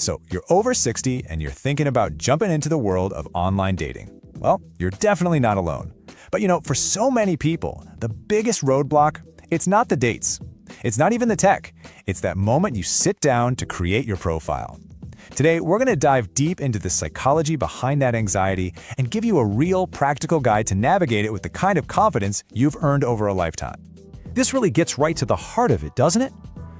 So you're over 60 and you're thinking about jumping into the world of online dating. Well, you're definitely not alone. But for so many people, the biggest roadblock, it's not the dates. It's not even the tech. It's that moment you sit down to create your profile. Today, we're going to dive deep into the psychology behind that anxiety and give you a real, practical guide to navigate it with the kind of confidence you've earned over a lifetime. This really gets right to the heart of it, doesn't it?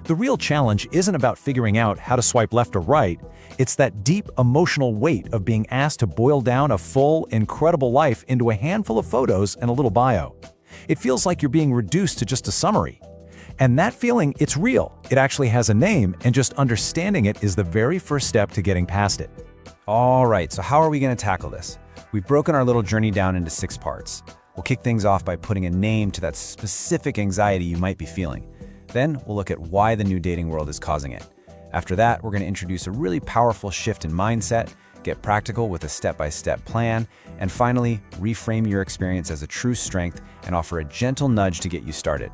The real challenge isn't about figuring out how to swipe left or right. It's that deep emotional weight of being asked to boil down a full, incredible life into a handful of photos and a little bio. It feels like you're being reduced to just a summary. And that feeling, it's real. It actually has a name, and just understanding it is the very first step to getting past it. All right, so how are we going to tackle this? We've broken our little journey down into 6 parts. We'll kick things off by putting a name to that specific anxiety you might be feeling. Then we'll look at why the new dating world is causing it. After that, we're going to introduce a really powerful shift in mindset, get practical with a step-by-step plan, and finally, reframe your experience as a true strength and offer a gentle nudge to get you started.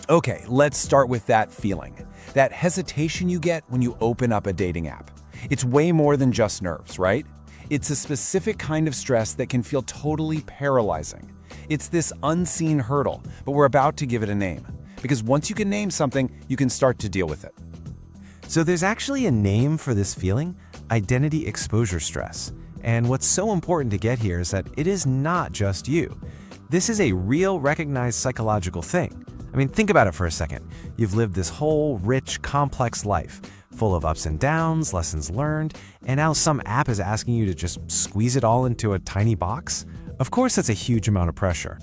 Okay, let's start with that feeling. That hesitation you get when you open up a dating app. It's way more than just nerves, right? It's a specific kind of stress that can feel totally paralyzing. It's this unseen hurdle, but we're about to give it a name. Because once you can name something, you can start to deal with it. So there's actually a name for this feeling: identity exposure stress. And what's so important to get here is that it is not just you. This is a real, recognized psychological thing. I mean, think about it for a second. You've lived this whole rich, complex life, full of ups and downs, lessons learned, and now some app is asking you to just squeeze it all into a tiny box? Of course, that's a huge amount of pressure.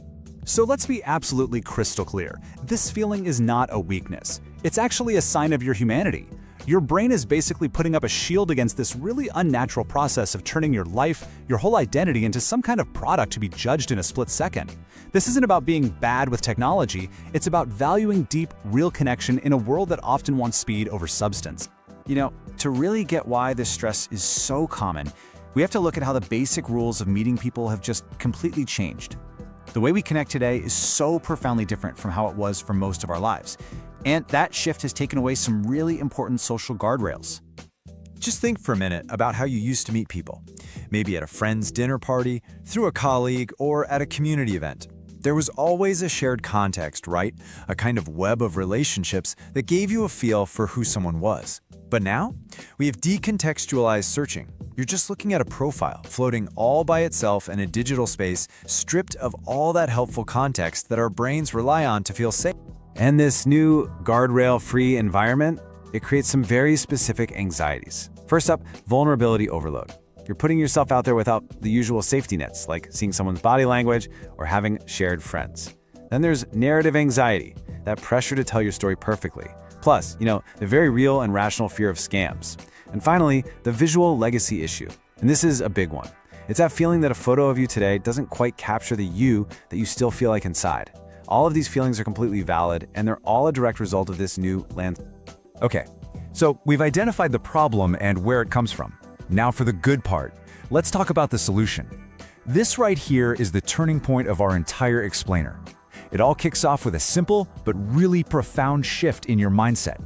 So let's be absolutely crystal clear. This feeling is not a weakness. It's actually a sign of your humanity. Your brain is basically putting up a shield against this really unnatural process of turning your life, your whole identity, into some kind of product to be judged in a split second. This isn't about being bad with technology, it's about valuing deep, real connection in a world that often wants speed over substance. To really get why this stress is so common, we have to look at how the basic rules of meeting people have just completely changed. The way we connect today is so profoundly different from how it was for most of our lives. And that shift has taken away some really important social guardrails. Just think for a minute about how you used to meet people. Maybe at a friend's dinner party, through a colleague, or at a community event. There was always a shared context, right? A kind of web of relationships that gave you a feel for who someone was. But now, we have decontextualized searching. You're just looking at a profile, floating all by itself in a digital space, stripped of all that helpful context that our brains rely on to feel safe. And this new guardrail-free environment, it creates some very specific anxieties. First up, vulnerability overload. You're putting yourself out there without the usual safety nets, like seeing someone's body language or having shared friends. Then there's narrative anxiety, that pressure to tell your story perfectly. Plus, the very real and rational fear of scams. And finally, the visual legacy issue. And this is a big one. It's that feeling that a photo of you today doesn't quite capture the you that you still feel like inside. All of these feelings are completely valid, and they're all a direct result of this new landscape. Okay, so we've identified the problem and where it comes from. Now for the good part. Let's talk about the solution. This right here is the turning point of our entire explainer. It all kicks off with a simple but really profound shift in your mindset.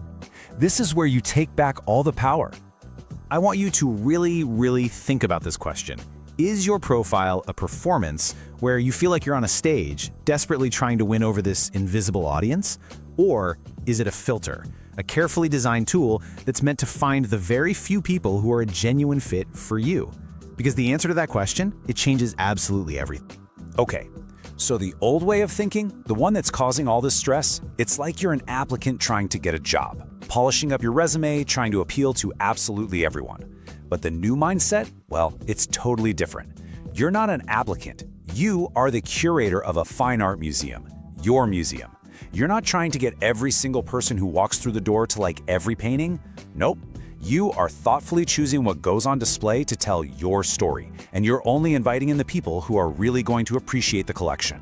This is where you take back all the power. I want you to really think about this question. Is your profile a performance where you feel like you're on a stage, desperately trying to win over this invisible audience? Or is it a filter, a carefully designed tool that's meant to find the very few people who are a genuine fit for you? Because the answer to that question, it changes absolutely everything. Okay, so the old way of thinking, the one that's causing all this stress, it's like you're an applicant trying to get a job, polishing up your resume, trying to appeal to absolutely everyone. But the new mindset, well, it's totally different. You're not an applicant. You are the curator of a fine art museum, your museum. You're not trying to get every single person who walks through the door to like every painting. Nope. You are thoughtfully choosing what goes on display to tell your story, and you're only inviting in the people who are really going to appreciate the collection.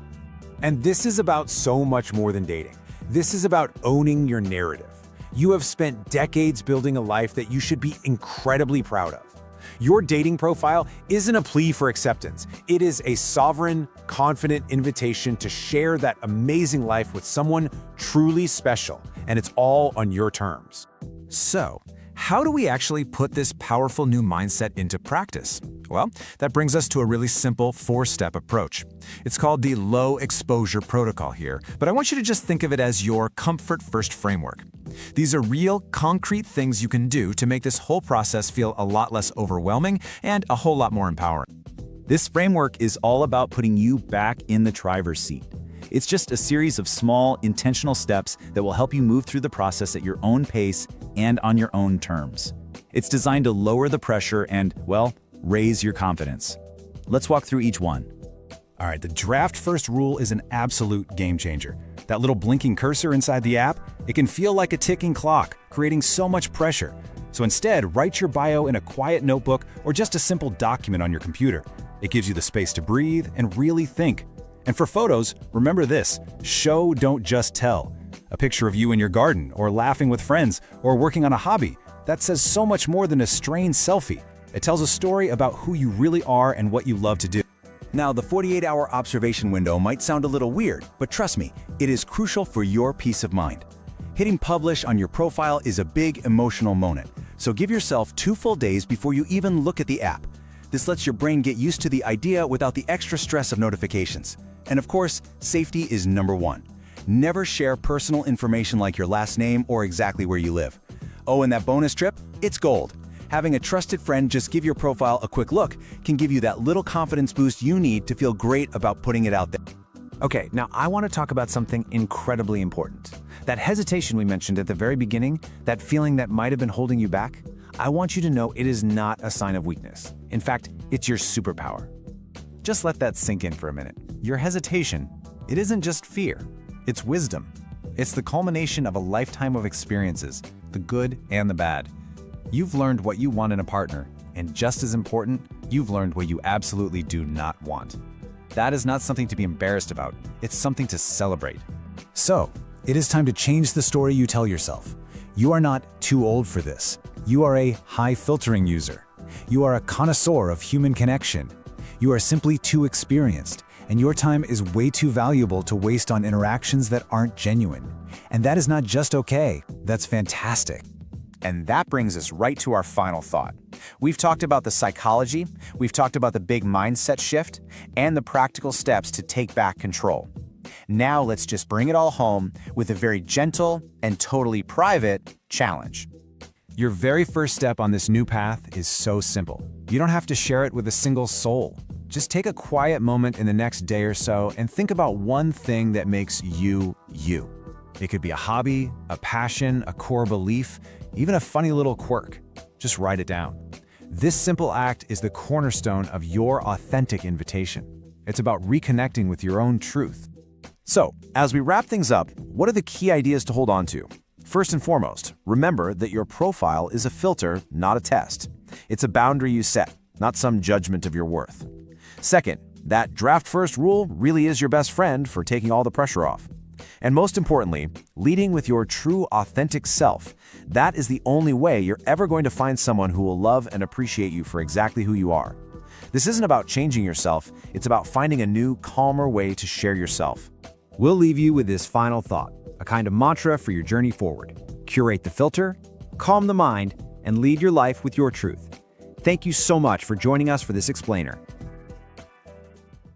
And this is about so much more than dating. This is about owning your narrative. You have spent decades building a life that you should be incredibly proud of. Your dating profile isn't a plea for acceptance. It is a sovereign, confident invitation to share that amazing life with someone truly special, and it's all on your terms. So, how do we actually put this powerful new mindset into practice? Well, that brings us to a really simple 4-step approach. It's called the low exposure protocol here, but I want you to just think of it as your comfort first framework. These are real, concrete things you can do to make this whole process feel a lot less overwhelming and a whole lot more empowering. This framework is all about putting you back in the driver's seat. It's just a series of small, intentional steps that will help you move through the process at your own pace and on your own terms. It's designed to lower the pressure and, well, raise your confidence. Let's walk through each one. All right, the draft first rule is an absolute game changer. That little blinking cursor inside the app, it can feel like a ticking clock, creating so much pressure. So instead, write your bio in a quiet notebook or just a simple document on your computer. It gives you the space to breathe and really think. And for photos, remember this: show, don't just tell. A picture of you in your garden, or laughing with friends, or working on a hobby, that says so much more than a strained selfie. It tells a story about who you really are and what you love to do. Now, the 48-hour observation window might sound a little weird, but trust me, it is crucial for your peace of mind. Hitting publish on your profile is a big emotional moment, so give yourself 2 full days before you even look at the app. This lets your brain get used to the idea without the extra stress of notifications. And of course, safety is number 1. Never share personal information like your last name or exactly where you live. Oh, and that bonus trip? It's gold. Having a trusted friend just give your profile a quick look can give you that little confidence boost you need to feel great about putting it out there. Okay, now I want to talk about something incredibly important. That hesitation we mentioned at the very beginning, that feeling that might have been holding you back, I want you to know it is not a sign of weakness. In fact, it's your superpower. Just let that sink in for a minute. Your hesitation, it isn't just fear, it's wisdom. It's the culmination of a lifetime of experiences, the good and the bad. You've learned what you want in a partner, and just as important, you've learned what you absolutely do not want. That is not something to be embarrassed about, it's something to celebrate. So, it is time to change the story you tell yourself. You are not too old for this. You are a high filtering user. You are a connoisseur of human connection. You are simply too experienced, and your time is way too valuable to waste on interactions that aren't genuine. And that is not just okay, that's fantastic. And that brings us right to our final thought. We've talked about the psychology, we've talked about the big mindset shift, and the practical steps to take back control. Now let's just bring it all home with a very gentle and totally private challenge. Your very first step on this new path is so simple. You don't have to share it with a single soul. Just take a quiet moment in the next day or so and think about one thing that makes you, you. It could be a hobby, a passion, a core belief, even a funny little quirk. Just write it down. This simple act is the cornerstone of your authentic invitation. It's about reconnecting with your own truth. So, as we wrap things up, what are the key ideas to hold on to? First and foremost, remember that your profile is a filter, not a test. It's a boundary you set, not some judgment of your worth. Second, that draft first rule really is your best friend for taking all the pressure off. And most importantly, leading with your true, authentic self. That is the only way you're ever going to find someone who will love and appreciate you for exactly who you are. This isn't about changing yourself, it's about finding a new, calmer way to share yourself. We'll leave you with this final thought, a kind of mantra for your journey forward. Curate the filter, calm the mind, and lead your life with your truth. Thank you so much for joining us for this explainer.